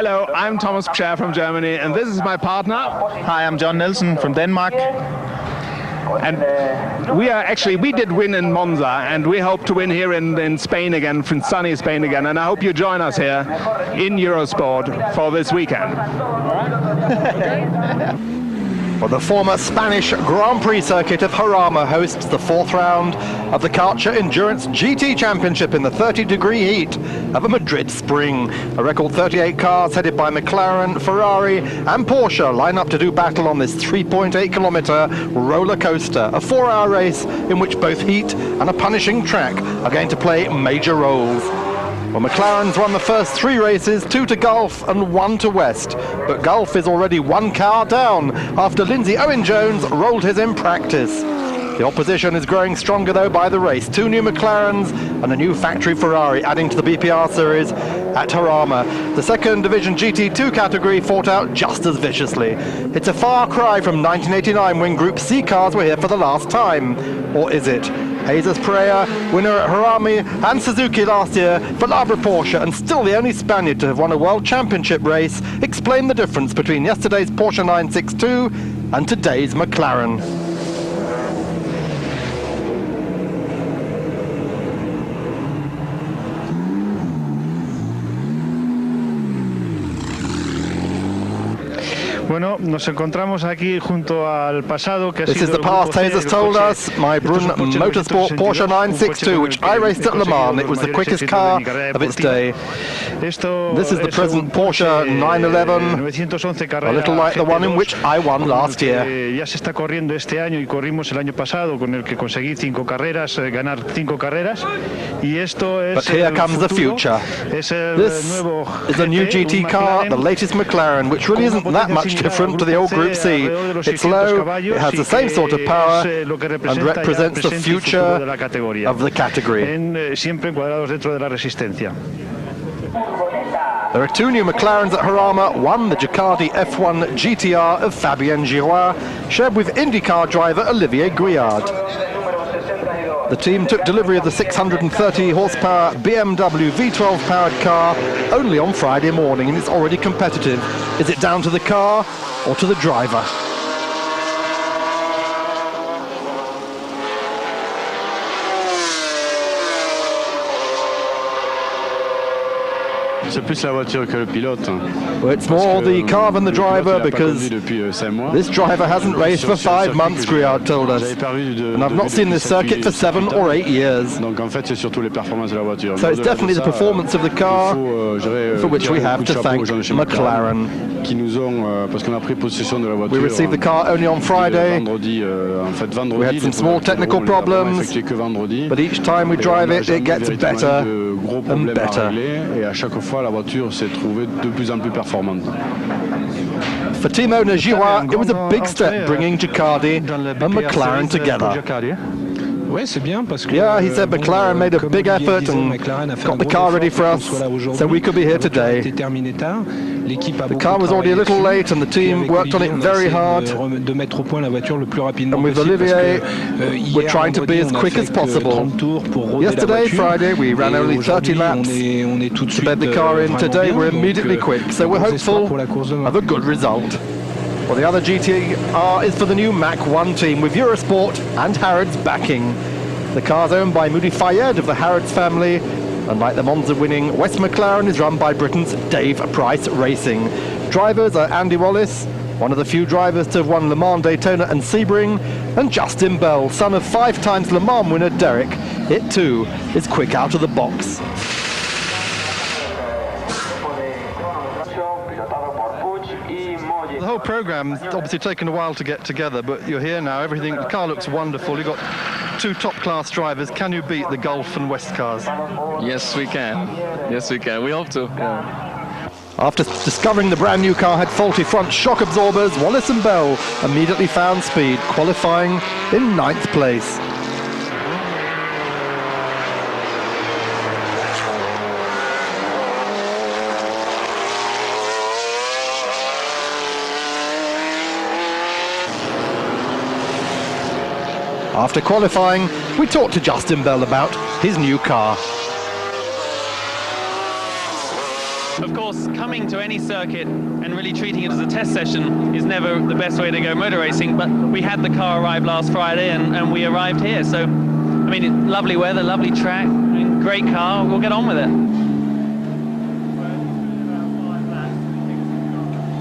Hello, I'm Thomas Pscher from Germany, and this is my partner. Hi, I'm John Nielsen from Denmark. And we did win in Monza, and we hope to win here in Spain again, from sunny Spain again. And I hope you join us here in Eurosport for this weekend. Well, the former Spanish Grand Prix circuit of Jarama hosts the fourth round of the Karcher Endurance GT Championship in the 30-degree heat of a Madrid spring. A record 38 cars headed by McLaren, Ferrari and Porsche line up to do battle on this 3.8-kilometer roller coaster, a 4-hour race in which both heat and a punishing track are going to play major roles. Well, McLaren's won the first 3 races, 2 to Gulf and 1 to West. But Gulf is already 1 car down after Owen-Jones rolled his in practice. The opposition is growing stronger though by the race. 2 new McLarens and a new factory Ferrari adding to the BPR series at Jarama. The second division GT2 category fought out just as viciously. It's a far cry from 1989 when Group C cars were here for the last time. Or is it? Jesus Pereira, winner at Jarama and Suzuki last year, Valabra Porsche, and still the only Spaniard to have won a World Championship race, explain the difference between yesterday's Porsche 962 and today's McLaren. Bueno, nos encontramos aquí junto al pasado que ha This is sido the past, Hayes told us. My Brunn Motorsport Porsche 962, which I raced at Le Mans. It was the quickest car of its day. This is the present Porsche 911, a little like the one in which I won last year. Ya se está corriendo este año y corrimos el año pasado, con el que conseguí 5 carreras, ganar 5 carreras. Y esto es But here comes the future. This is a new GT car, the latest McLaren, which really isn't that much different to the old Group C. It's low, it has the same sort of power, and represents the future of the category. Siempre encuadrados dentro de la resistencia. There are 2 new McLarens at Jarama, one the Ducati F1 GTR of Fabien Giroir, shared with IndyCar driver Olivier Gouillard. The team took delivery of the 630 horsepower BMW V12 powered car only on Friday morning, and it's already competitive. Is it down to the car or to the driver? C'est plus la voiture que le pilote. Well, it's more the car than the driver, because this driver hasn't raced for 5 months, Gouillard told us. And I've not seen this circuit for 7 or 8 years. So it's definitely the performance of the car for which we have to thank McLaren. We received the car only on Friday. We had some small technical problems, but each time we drive it, it gets better and better. For team owner Giroir, it was a big step bringing Ducati and McLaren together. Yeah, he said McLaren made a big effort and got the car ready for us, so we could be here today. The car was already a little late and the team worked on it very hard. And with Olivier, we're trying to be as quick as possible. Yesterday, Friday, we ran only 30 laps to bed the car in. Today, we're immediately quick, so we're hopeful of a good result. Well, the other GTR is for the new Mach 1 team with Eurosport and Harrods backing. The car's owned by Moody Fayed of the Harrods family, and like the Monza-winning West McLaren is run by Britain's Dave Price Racing. Drivers are Andy Wallace, one of the few drivers to have won Le Mans, Daytona and Sebring, and Justin Bell, son of 5 times Le Mans winner Derek. It too is quick out of the box. The whole program's obviously taken a while to get together, but you're here now. Everything, the car looks wonderful. You've got 2 top-class drivers. Can you beat the Gulf and West cars? Yes, we can. Yes, we can. We hope to. Yeah. After discovering the brand new car had faulty front shock absorbers, Wallace and Bell immediately found speed, qualifying in 9th place. After qualifying, we talked to Justin Bell about his new car. Of course, coming to any circuit and really treating it as a test session is never the best way to go motor racing, but we had the car arrive last Friday and we arrived here. So, I mean, lovely weather, lovely track, I mean, great car, we'll get on with it.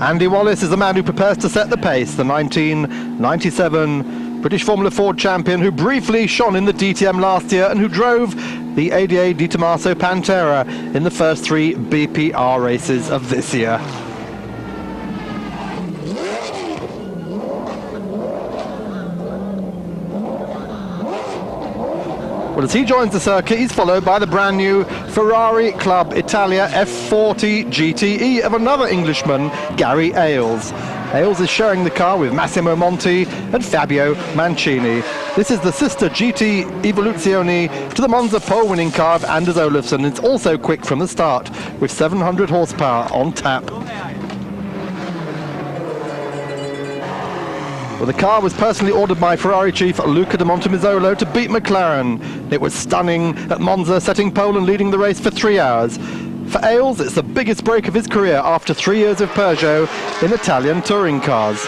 Andy Wallace is the man who prepares to set the pace, the 1997 British Formula Ford champion who briefly shone in the DTM last year and who drove the ADA Di Tommaso Pantera in the first 3 BPR races of this year. Well, as he joins the circuit, he's followed by the brand new Ferrari Club Italia F40 GTE of another Englishman, Gary Ailes. Ailes is sharing the car with Massimo Monti and Fabio Mancini. This is the sister GT Evoluzione to the Monza pole-winning car of Anders Olafsson. It's also quick from the start with 700 horsepower on tap. Well, the car was personally ordered by Ferrari chief Luca de Montemizzolo to beat McLaren. It was stunning at Monza, setting pole and leading the race for 3 hours. For Ailes, it's the biggest break of his career after 3 years of Peugeot in Italian touring cars.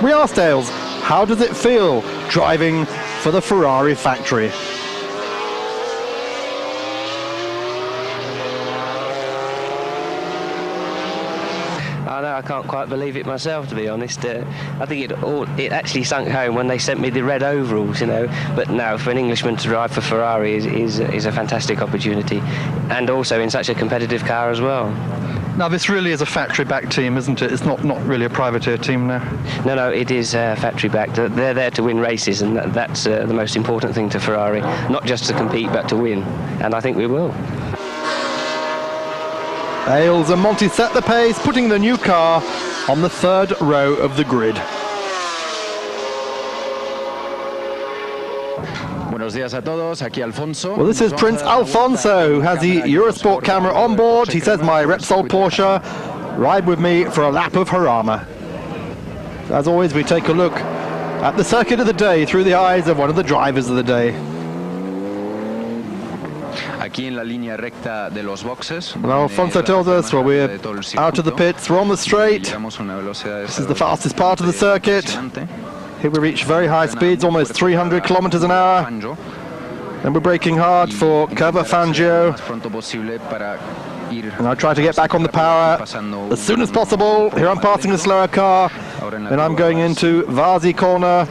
We asked Ailes, how does it feel driving for the Ferrari factory? I know, I can't quite believe it myself, to be honest. I think it actually sunk home when they sent me the red overalls, you know. But no, for an Englishman to drive for Ferrari is a fantastic opportunity, and also in such a competitive car as well. Now, this really is a factory-backed team, isn't it? It's not really a privateer team now. No, it is factory-backed. They're there to win races, and that's the most important thing to Ferrari. Not just to compete, but to win, and I think we will. Ailes and Monti set the pace, putting the new car on the 3rd row of the grid. Buenos días a todos, aquí Alfonso. Well, this is Prince Alfonso, who has the Eurosport camera on board. He says, my Repsol Porsche, ride with me for a lap of Jarama. As always, we take a look at the circuit of the day through the eyes of one of the drivers of the day. Well, Alfonso tells us, well, we're out of the pits, we're on the straight. This is the fastest part of the circuit. Here we reach very high speeds, almost 300 kilometers an hour. And we're braking hard for Curva Fangio. And I try to get back on the power as soon as possible. Here I'm passing a slower car. And I'm going into Vasi corner,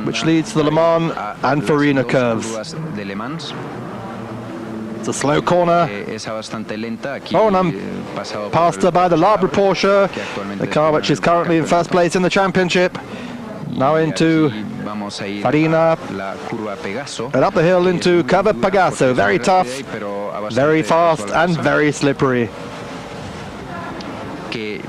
which leads to the Le Mans and Farina curves. It's a slow corner. Oh, and I'm passed by the Labra Porsche, the car which is currently in first place in the championship. Now into Farina, and up the hill into Curva Pagasso. Very tough, very fast, and very slippery. We're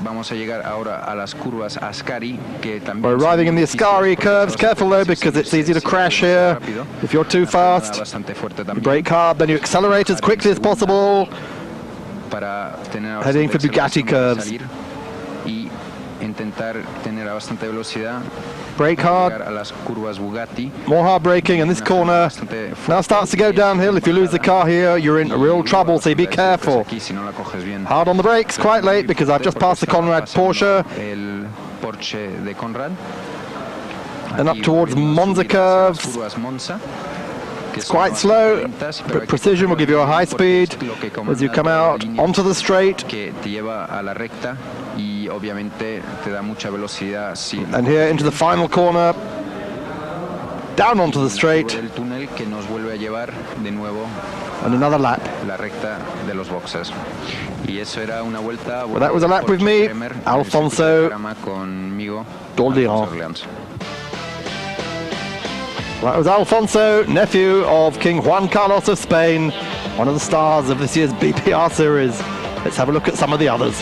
arriving in the Ascari curves. Careful though, because it's easy to crash here if you're too fast. You brake hard, then you accelerate as quickly as possible, heading for Bugatti curves. Brake hard, more hard braking, and this corner now starts to go downhill. If you lose the car here, you're in real trouble, so be careful. Hard on the brakes, quite late, because I've just passed the Conrad Porsche. And up towards Monza curves. It's quite slow, but precision will give you a high speed as you come out onto the straight. And here into the final corner, down onto the straight, and another lap. Well, that was a lap with me, Alfonso d'Orléans. Well, that was Alfonso, nephew of King Juan Carlos of Spain, one of the stars of this year's BPR series. Let's have a look at some of the others.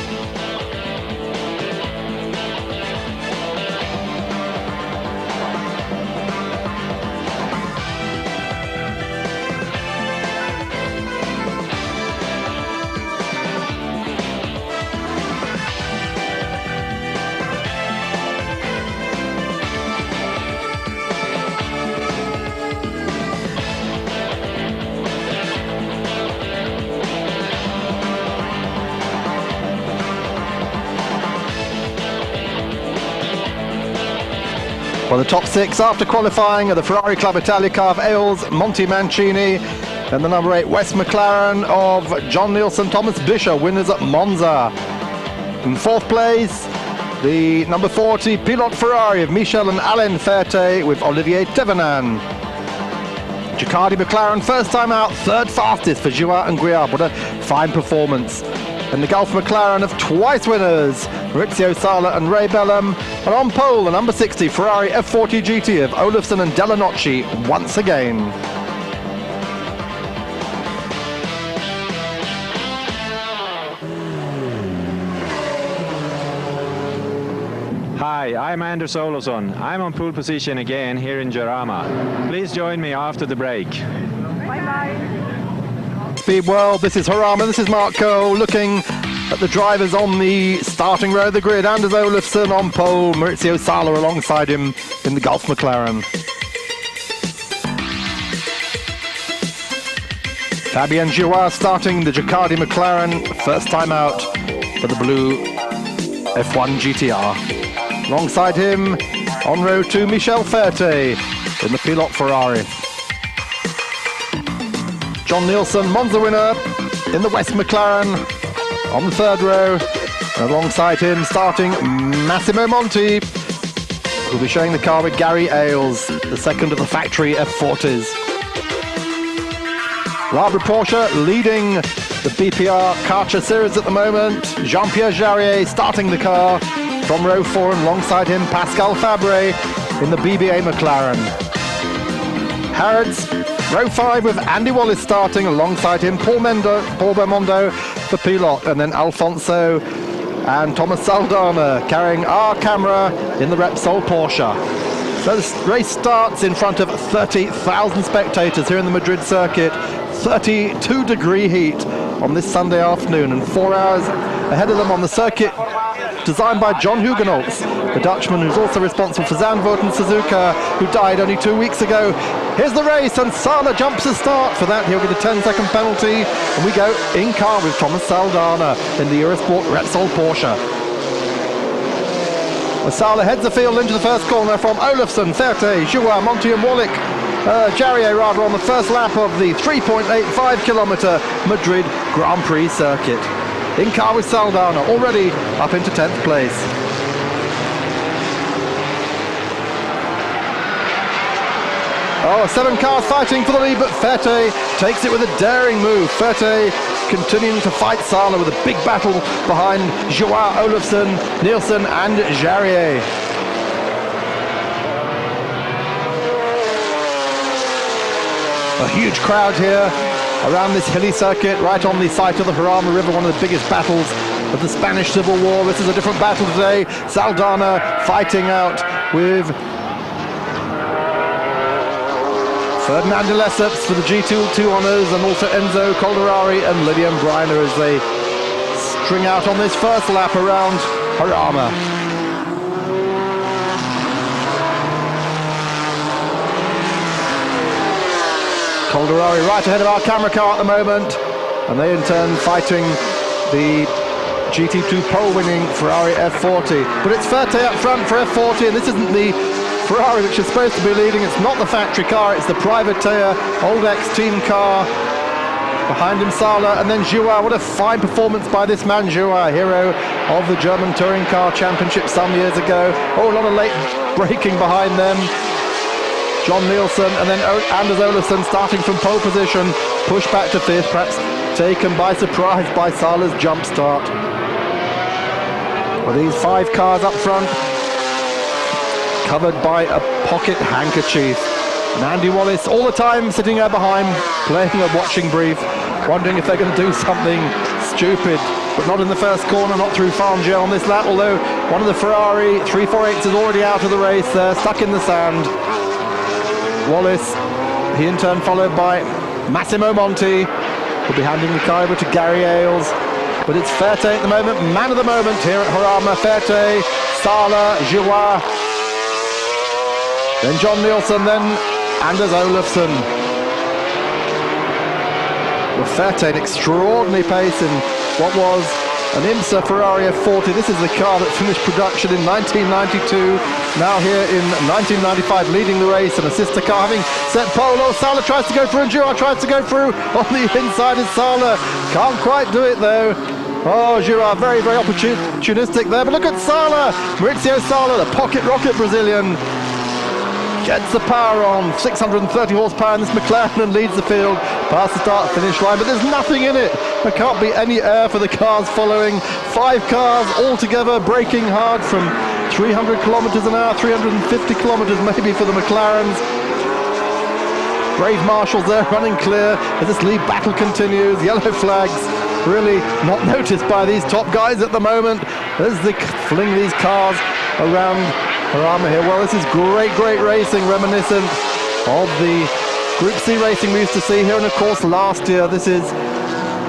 Well, the top 6 after qualifying are the Ferrari Club Italia car of Ailes, Monty Mancini, and the number 8 West McLaren of John Nielsen, Thomas Bischer, winners at Monza. In 4th place, the number 40 Pilote Ferrari of Michel and Alain Ferté with Olivier Thévenin. Ducati McLaren, first time out, 3rd fastest for Joao and Guiard. What a fine performance. And the Gulf McLaren of twice winners, Maurizio Sala and Ray Bellum. And on pole, the number 60 Ferrari F40 GT of Olofsson and Delanocci once again. Hi, I'm Anders Olofsson. I'm on pole position again here in Jarama. Please join me after the break. Speed World, this is Jarama, this is Mark Cole looking at the drivers on the starting row of the grid. Anders Olofsson on pole, Maurizio Sala alongside him in the Gulf McLaren. Fabien Giroir starting the Ducati McLaren, first time out for the blue F1 GTR. Alongside him, on row 2, Michel Ferté in the Pilote Ferrari. John Nielsen, Monza winner, in the West McLaren on the 3rd row. And alongside him, starting Massimo Monti, who'll be showing the car with Gary Ailes, the 2nd of the factory F40s. Barbara Porsche leading the BPR Karcher Series at the moment. Jean-Pierre Jarier starting the car from row 4, and alongside him Pascal Fabre in the BBA McLaren. Harrods, row 5 with Andy Wallace starting, alongside him Paul Bermondo, the Pilote, and then Alfonso and Thomas Saldana carrying our camera in the Repsol Porsche. So the race starts in front of 30,000 spectators here in the Madrid circuit. 32-degree heat on this Sunday afternoon, and 4 hours ahead of them on the circuit designed by John Hugenholtz, the Dutchman who's also responsible for Zandvoort and Suzuka, who died only 2 weeks ago. Here's the race, and Sala jumps the start. For that, he'll get a 10-second penalty, and we go in car with Thomas Saldana in the Eurosport Repsol Porsche. Well, Sala heads the field into the first corner from Olofsson, Ferté, Joua, Monti and Wallach. Jarier rather on the first lap of the 3.85 kilometre Madrid Grand Prix circuit. In car with Saldana, already up into 10th place. Oh, 7 cars fighting for the lead, but Ferté takes it with a daring move. Ferté continuing to fight Sala with a big battle behind Joao, Olofsson, Nielsen and Jarier. A huge crowd here around this hilly circuit, right on the site of the Jarama River, one of the biggest battles of the Spanish Civil War. This is a different battle today. Saldana fighting out with Ferdinand de Lesseps for the G2 honours, and also Enzo Calderari and Lilian Briner as they string out on this first lap around Jarama. Calderari right ahead of our camera car at the moment, and they in turn fighting the GT2 pole-winning Ferrari F40. But it's Ferté up front for F40, and this isn't the Ferrari which is supposed to be leading. It's not the factory car, it's the Privateer Old X team car. Behind him Sala, and then Joao. What a fine performance by this man, Joao, hero of the German Touring Car Championship some years ago. Oh, a lot of late braking behind them. John Nielsen, and then Anders Olofsson starting from pole position, pushed back to 5th, perhaps taken by surprise by Sala's jump start. Well, these 5 cars up front, covered by a pocket handkerchief. And Andy Wallace all the time sitting there behind, playing a watching brief, wondering if they're going to do something stupid. But not in the first corner, not through Fangio on this lap, although one of the Ferrari 348s is already out of the race there, stuck in the sand. Wallace, he in turn followed by Massimo Monti, will be handing the car over to Gary Ailes. But it's Ferté at the moment, man of the moment here at Jarama. Ferté, Sala, Joao, then John Nielsen, then Anders Olofsson. Well, Ferté, an extraordinary pace in what was an IMSA Ferrari F40. This is the car that finished production in 1992. Now here in 1995, leading the race, and a sister car having set pole. Oh, Sala tries to go through, and Girard tries to go through. On the inside is Sala. Can't quite do it though. Oh, Girard, very, very opportunistic there. But look at Sala, Maurizio Sala, the pocket rocket Brazilian. Gets the power on, 630 horsepower in this McLaren, and leads the field past the start-finish line, but there's nothing in it. There can't be any air for the cars following. 5 cars all together, braking hard from 300 kilometers an hour, 350 kilometers maybe for the McLarens. Brave marshals there running clear as this lead battle continues. Yellow flags really not noticed by these top guys at the moment as they fling these cars around Jarama here. Well, this is great racing, reminiscent of the Group C racing we used to see here. And of course, last year, this is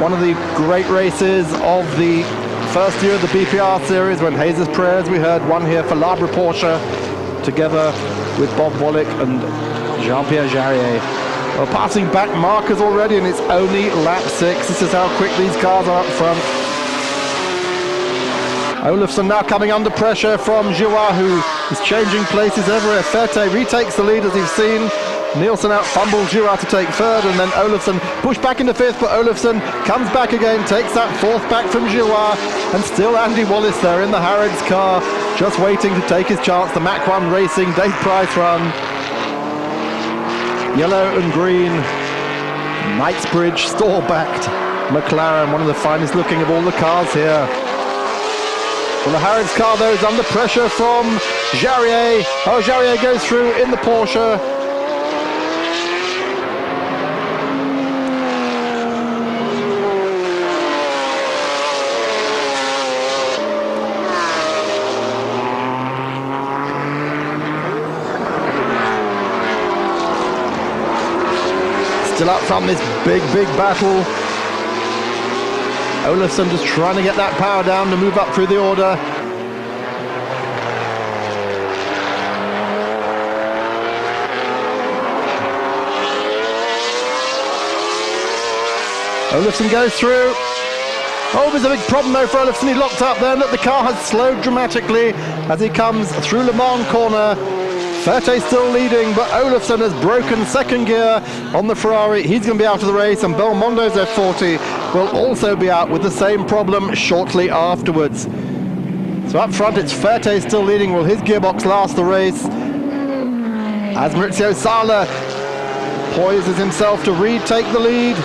one of the great races of the first year of the BPR series when Jesus Perez, we heard, won here for Labre Porsche together with Bob Wallach and Jean-Pierre Jarier. Well, passing back markers already, and it's only lap 6. This is how quick these cars are up front. Olofsson now coming under pressure from Girard, who is changing places everywhere. Ferte retakes the lead, as you've seen. Nielsen out fumbles Girard to take third, and then Olofsson pushed back into 5th, but Olofsson comes back again, takes that 4th back from Girard, and still Andy Wallace there in the Harrods car, just waiting to take his chance. The Mach 1 Racing Dave Price run. Yellow and green, Knightsbridge store-backed McLaren, one of the finest looking of all the cars here. Well, the Harrods car, though, is under pressure from Jarier. Oh, Jarier goes through in the Porsche. Still up from this big battle. Olofsson just trying to get that power down to move up through the order. Olofsson goes through. Oh, there's a big problem though for Olofsson. He locked up there. Look, the car has slowed dramatically as he comes through Le Mans corner. Ferte still leading, but Olofsson has broken second gear on the Ferrari. He's going to be out of the race, and Belmondo's F40 will also be out with the same problem shortly afterwards. So up front, it's Ferte still leading. Will his gearbox last the race? As Maurizio Sala poises himself to retake the lead.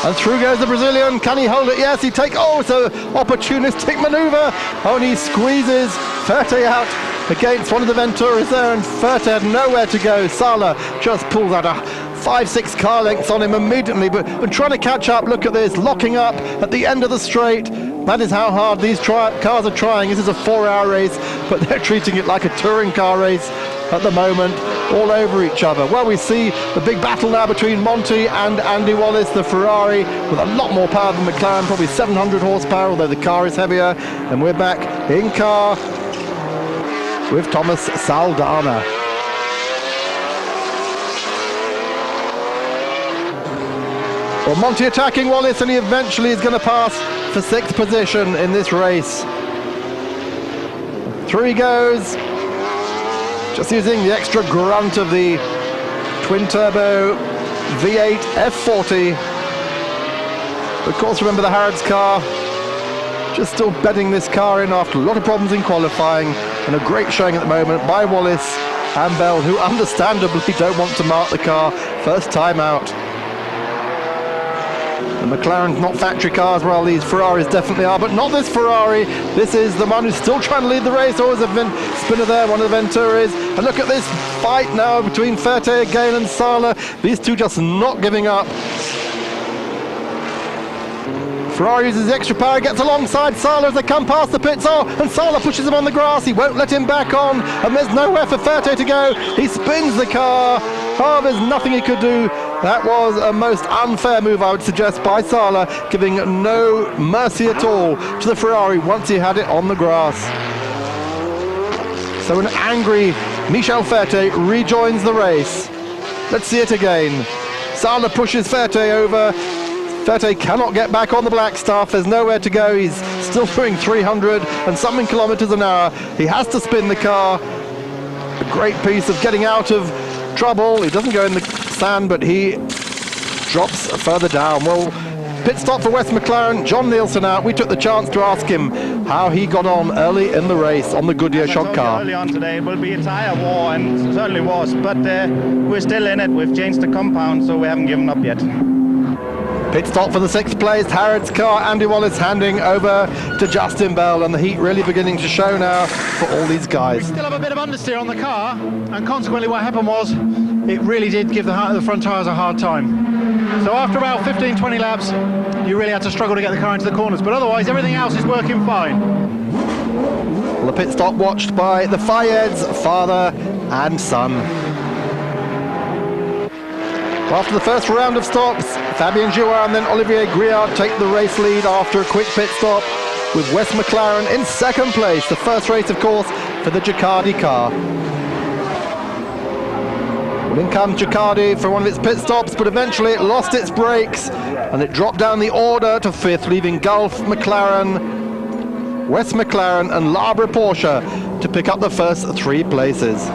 And through goes the Brazilian. Can he hold it? Yes, he takes. Oh, it's an opportunistic maneuver. Oh, and he squeezes Ferte out against one of the Venturas there, and Ferte had nowhere to go. Sala just pulls out a 5-6 car lengths on him immediately, but trying to catch up. Look at this, locking up at the end of the straight. That is how hard these cars are trying. This is a 4-hour race, but they're treating it like a touring car race at the moment, all over each other. Well, we see the big battle now between Monty and Andy Wallace, the Ferrari, with a lot more power than McLaren, probably 700 horsepower, although the car is heavier. And we're back in car with Thomas Saldana. Well, Monty attacking Wallace, and he eventually is going to pass for 6th position in this race. Through he goes. Just using the extra grunt of the twin-turbo V8 F40. Of course, remember the Harrods car, just still bedding this car in after a lot of problems in qualifying, and a great showing at the moment by Wallace and Bell, who understandably don't want to mark the car first time out. The McLaren's not factory cars, well, these Ferraris definitely are, but not this Ferrari. This is the one who's still trying to lead the race. Always a spinner there, one of the Venturas. And look at this fight now between Ferte, Gale and Sala. These two just not giving up. Ferrari uses extra power, gets alongside Sala as they come past the pits. Oh, and Sala pushes him on the grass. He won't let him back on, and there's nowhere for Ferte to go. He spins the car. Oh, there's nothing he could do. That was a most unfair move, I would suggest, by Sala, giving no mercy at all to the Ferrari once he had it on the grass. So an angry Michel Ferte rejoins the race. Let's see it again. Sala pushes Ferte over. Ferte cannot get back on the black stuff. There's nowhere to go. He's still doing 300 and something kilometers an hour. He has to spin the car. A great piece of getting out of trouble. He doesn't go in the sand, but he drops further down. Well, pit stop for West McLaren. John Nielsen out. We took the chance to ask him how he got on early in the race on the Goodyear shock car. Early on today, it will be a tyre war, and it certainly was, but we're still in it. We've changed the compound, so we haven't given up yet. Pit stop for the 6th place, Harrod's car. Andy Wallace handing over to Justin Bell, and the heat really beginning to show now for all these guys. We still have a bit of understeer on the car, and consequently what happened was it really did give the front tyres a hard time. So after about 15-20 laps, you really had to struggle to get the car into the corners, but otherwise everything else is working fine. Well, the pit stop watched by the Fayeds, father and son. After the first round of stops, Fabien Girouard and then Olivier Griard take the race lead after a quick pit stop, with Wes McLaren in 2nd place. The first race, of course, for the Gicardi car. Well, in comes Gicardi for one of its pit stops, but eventually it lost its brakes and it dropped down the order to 5th, leaving Gulf McLaren, Wes McLaren and Labre Porsche to pick up the first 3 places.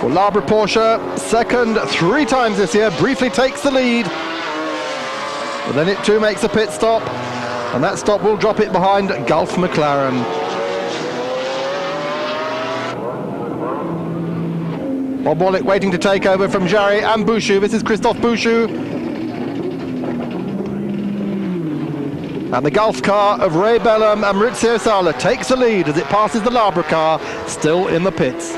Well, Labre Porsche, 2nd 3 times this year, briefly takes the lead. But then it too makes a pit stop, and that stop will drop it behind Gulf McLaren. Bob Wallach waiting to take over from Jarry and Bouchou. This is Christophe Bouchou. And the Gulf car of Ray Bellum and Maurizio Sala takes the lead as it passes the Labre car, still in the pits.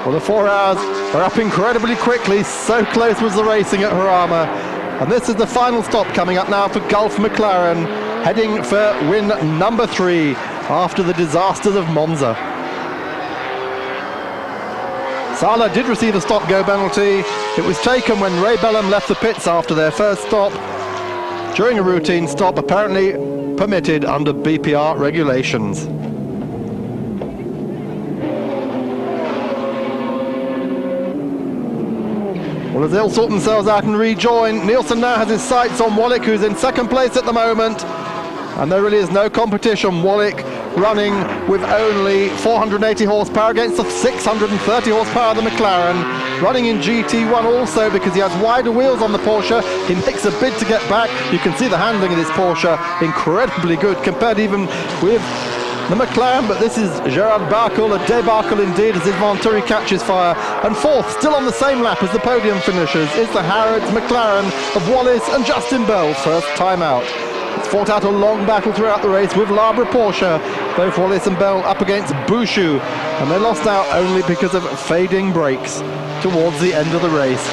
Well, the 4 hours are up incredibly quickly. So close was the racing at Jarama. And this is the final stop coming up now for Gulf McLaren, heading for win number 3 after the disasters of Monza. Sala did receive a stop-go penalty. It was taken when Ray Bellum left the pits after their first stop, during a routine stop apparently permitted under BPR regulations. Well, as they'll sort themselves out and rejoin, Nielsen now has his sights on Wallach, who's in 2nd place at the moment. And there really is no competition. Wallach running with only 480 horsepower against the 630 horsepower of the McLaren. Running in GT1 also because he has wider wheels on the Porsche. He makes a bid to get back. You can see the handling of this Porsche, incredibly good compared even with the McLaren, but this is Gerard Barkel, a debacle indeed as his Venturi catches fire. And 4th, still on the same lap as the podium finishers, is the Harrods McLaren of Wallace and Justin Bell, first time out. It's fought out a long battle throughout the race with Labre Porsche, both Wallace and Bell up against Bouchou, and they lost out only because of fading brakes towards the end of the race.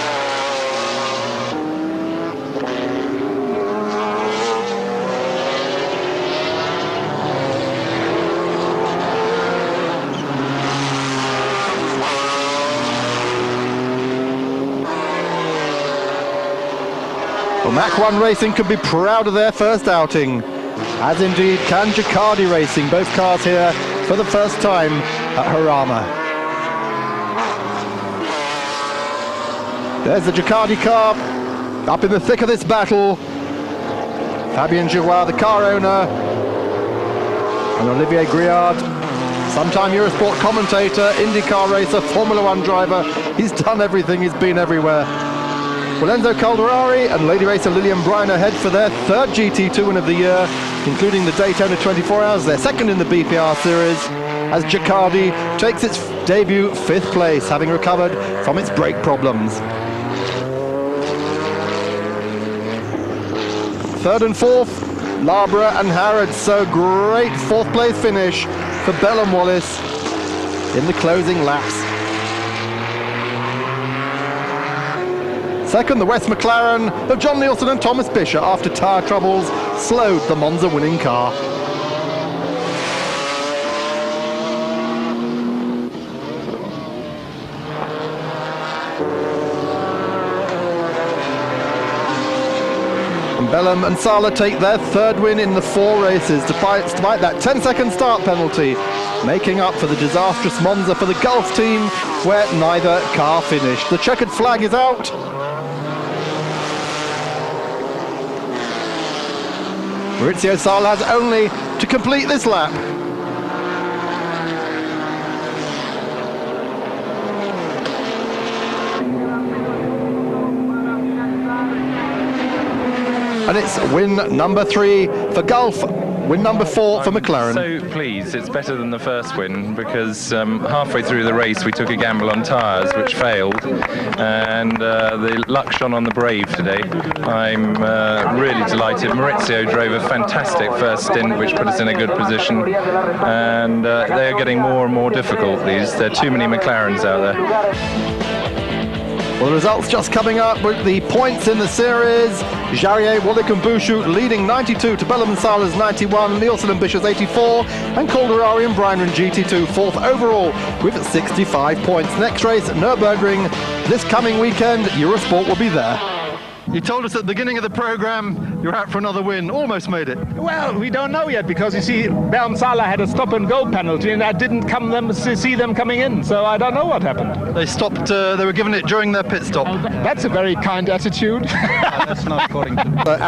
Well, Mach 1 Racing could be proud of their first outing, as indeed can Gicardi Racing, both cars here for the first time at Jarama. There's the Gicardi car, up in the thick of this battle. Fabien Girouard, the car owner, and Olivier Griard, sometime Eurosport commentator, IndyCar racer, Formula 1 driver. He's done everything, he's been everywhere. Well, Enzo Calderari and lady racer Lillian Briner head for their 3rd GT2 win of the year, including the Daytona 24 Hours. They're 2nd in the BPR series, as Gicardi takes its debut 5th place, having recovered from its brake problems. 3rd and 4th, Labre and Harrods. So great 4th place finish for Bell and Wallace in the closing laps. 2nd, the West McLaren of John Nielsen and Thomas Bisher, after tyre troubles slowed the Monza winning car. And Bellum and Sala take their 3rd win in the 4 races, despite that 10-second start penalty, making up for the disastrous Monza for the Gulf team. where neither car finished. The checkered flag is out. Maurizio Sala has only to complete this lap. And it's win number 3 for Gulf, win number 4 for McLaren. So pleased, it's better than the first win because halfway through the race we took a gamble on tyres which failed, and the luck shone on the brave today. I'm really delighted. Maurizio drove a fantastic first stint which put us in a good position, and they are getting more and more difficult. There are too many McLarens out there. Well, the results just coming up with the points in the series. Jarier, Wallick and Bouchou leading 92 to Bellum and Salas 91, Nielsen and Bishop's 84, and Calderari and Briner and GT2 fourth overall with 65 points. Next race at Nürburgring this coming weekend. Eurosport will be there. You told us at the beginning of the program you're out for another win. Almost made it. Well, we don't know yet because you see, Bellum Sala had a stop and go penalty, and I didn't see them coming in, so I don't know what happened. They stopped. They were given it during their pit stop. That's a very kind attitude. That's not according to...